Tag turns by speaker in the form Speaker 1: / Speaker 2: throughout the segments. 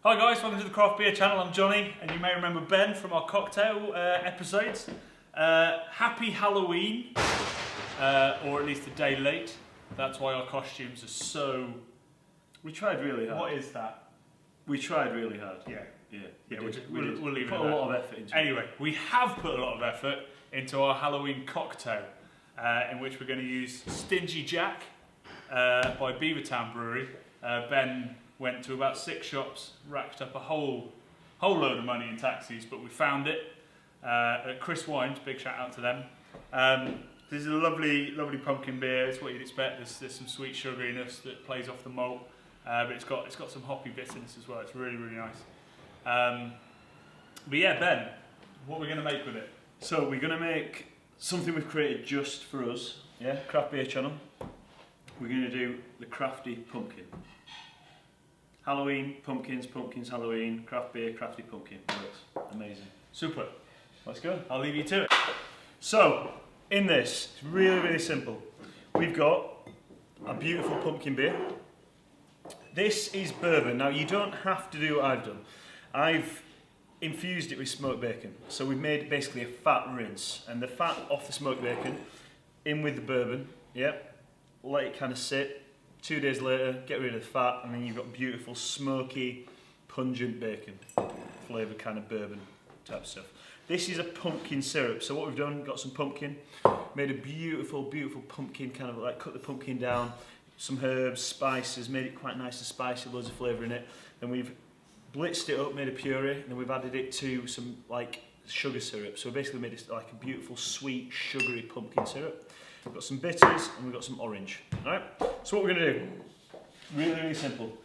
Speaker 1: Hi guys, welcome to the Craft Beer channel. I'm Johnny, and you may remember Ben from our cocktail episodes. Happy Halloween, or at least a day late. That's why our costumes are so...
Speaker 2: We tried really hard.
Speaker 1: What is that?
Speaker 2: We tried really hard.
Speaker 1: Yeah.
Speaker 2: We'll
Speaker 1: leave it
Speaker 2: put
Speaker 1: at
Speaker 2: a
Speaker 1: that.
Speaker 2: lot of effort into it.
Speaker 1: Anyway, we have put a lot of effort into our Halloween cocktail, in which we're going to use Stingy Jack by Beavertown Brewery. Ben went to about 6 shops, racked up a whole load of money in taxis, but we found it at Chris Wines. Big shout out to them. This is a lovely pumpkin beer. It's what you'd expect. There's some sweet sugariness that plays off the malt, but it's got some hoppy bitterness as well. It's really nice. But yeah, Ben, what are we going to make with it?
Speaker 2: So we're going to make something we've created just for us. Yeah, Craft Beer channel. We're going to do the crafty pumpkin. Halloween, pumpkins, Halloween, craft beer, crafty pumpkin. Works. Amazing.
Speaker 1: Super.
Speaker 2: Let's go.
Speaker 1: I'll leave you to it.
Speaker 2: So, in this, it's really simple. We've got a beautiful pumpkin beer. This is bourbon. Now, you don't have to do what I've done. I've infused it with smoked bacon. So we've made basically a fat rinse. And the fat off the smoked bacon, in with the bourbon, let it kind of sit. 2 days later, get rid of the fat, and then you've got beautiful, smoky, pungent bacon. Flavoured kind of bourbon type stuff. This is a pumpkin syrup. So what we've done, got some pumpkin, made a beautiful pumpkin, kind of like cut the pumpkin down, some herbs, spices, made it quite nice and spicy, loads of flavour in it. Then we've blitzed it up, made a puree, and then we've added it to some like sugar syrup. So we basically made it like a beautiful, sweet, sugary pumpkin syrup. We've got some bitters and we've got some orange. Alright? So what we're going to do, really simple.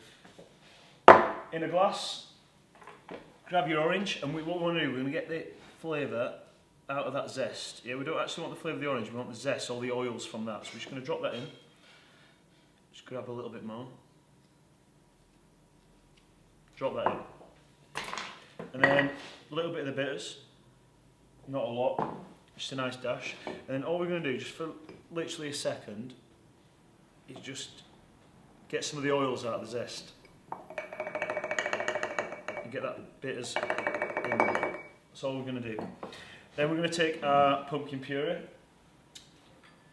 Speaker 2: In a glass, grab your orange, and what we want to do, we're going to get the flavour out of that zest. Yeah, we don't actually want the flavour of the orange, we want the zest, all the oils from that. So we're just going to drop that in. Just grab a little bit more. Drop that in. And then a little bit of the bitters. Not a lot. Just a nice dash. And then all we're going to do, just for literally a second, is just get some of the oils out of the zest. And get that bitters in there. That's all we're going to do. Then we're going to take our pumpkin puree.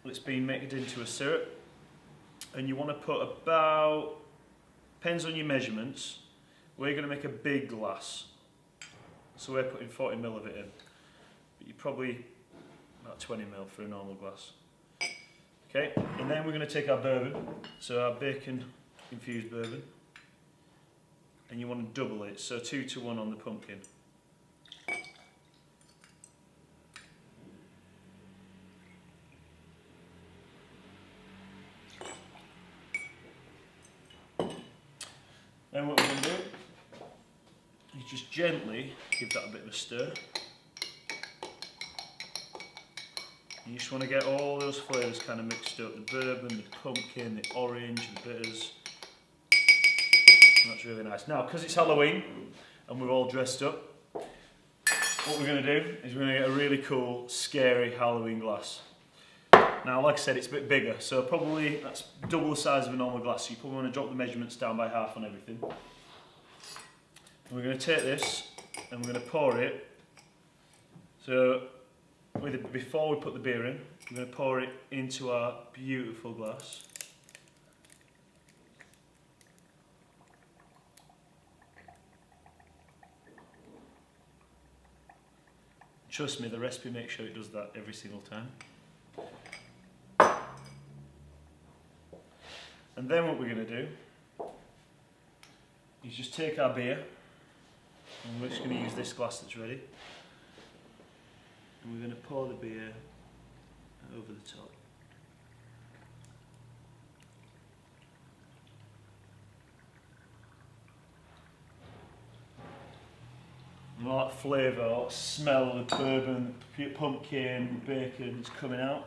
Speaker 2: It's been made into a syrup. And you want to put about, depends on your measurements, we're going to make a big glass. So we're putting 40 ml of it in. But you probably about 20 ml for a normal glass. Okay, and then we're going to take our bourbon, so our bacon infused bourbon, and you want to double it, so 2 to 1 on the pumpkin. Then what we're going to do is just gently give that a bit of a stir. You just want to get all those flavours kind of mixed up, the bourbon, the pumpkin, the orange, the bitters. And that's really nice. Now, because it's Halloween and we're all dressed up, what we're going to do is we're going to get a really cool, scary Halloween glass. Now, like I said, it's a bit bigger, so probably that's double the size of a normal glass, so you probably want to drop the measurements down by half on everything. And we're going to take this and we're going to pour it. So, before we put the beer in, we're going to pour it into our beautiful glass. Trust me, the recipe makes sure it does that every single time. And then what we're going to do is just take our beer, and we're just going to use this glass that's ready. And we're going to pour the beer over the top. And all that flavour, all that smell of the bourbon, the pumpkin, the bacon is coming out.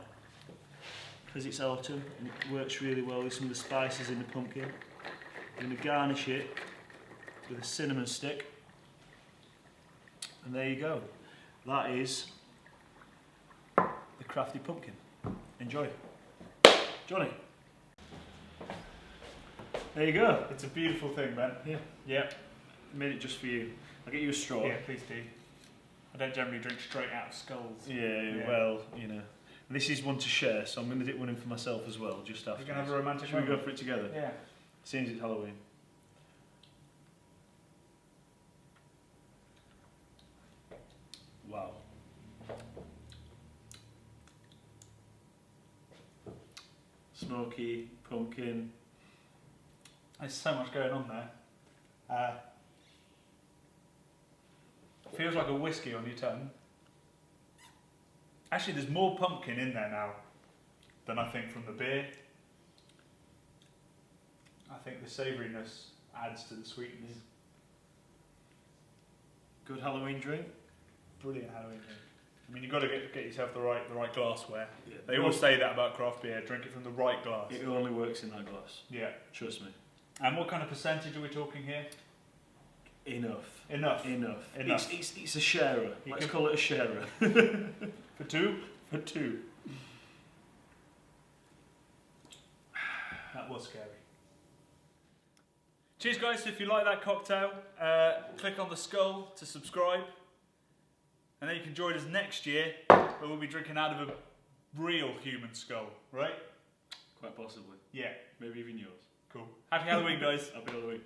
Speaker 2: Because it's autumn and it works really well with some of the spices in the pumpkin. I'm going to garnish it with a cinnamon stick. And there you go. That is the crafty pumpkin. Enjoy. Johnny.
Speaker 1: There you go. It's a beautiful thing, man.
Speaker 2: Yeah.
Speaker 1: Yeah.
Speaker 2: made it just for you. I'll get you a straw.
Speaker 1: Yeah, please do. I don't generally drink straight out of skulls.
Speaker 2: Yeah, well, you know. This is one to share, so I'm going to dip one in for myself as well, just after.
Speaker 1: We're going to have a romantic
Speaker 2: Should we go for it together?
Speaker 1: Yeah.
Speaker 2: Seeing as it's Halloween. Wow. Smoky, pumpkin.
Speaker 1: There's so much going on there. Feels like a whiskey on your tongue. Actually, there's more pumpkin in there now than I think from the beer. I think the savouriness adds to the sweetness.
Speaker 2: Good Halloween drink.
Speaker 1: Brilliant Halloween drink. I mean, you've got to get yourself the right glassware.
Speaker 2: Yeah.
Speaker 1: They always say that about craft beer. Drink it from the right glass.
Speaker 2: It only works in that glass.
Speaker 1: Yeah.
Speaker 2: Trust me.
Speaker 1: And what kind of percentage are we talking here?
Speaker 2: Enough.
Speaker 1: Enough.
Speaker 2: It's a sharer. Let's call it a sharer.
Speaker 1: For two?
Speaker 2: For two.
Speaker 1: That was scary. Cheers guys, if you like that cocktail, click on the skull to subscribe. And then you can join us next year, where we'll be drinking out of a real human skull, right?
Speaker 2: Quite possibly.
Speaker 1: Yeah.
Speaker 2: Maybe even yours.
Speaker 1: Cool. Happy Halloween guys.
Speaker 2: Happy Halloween.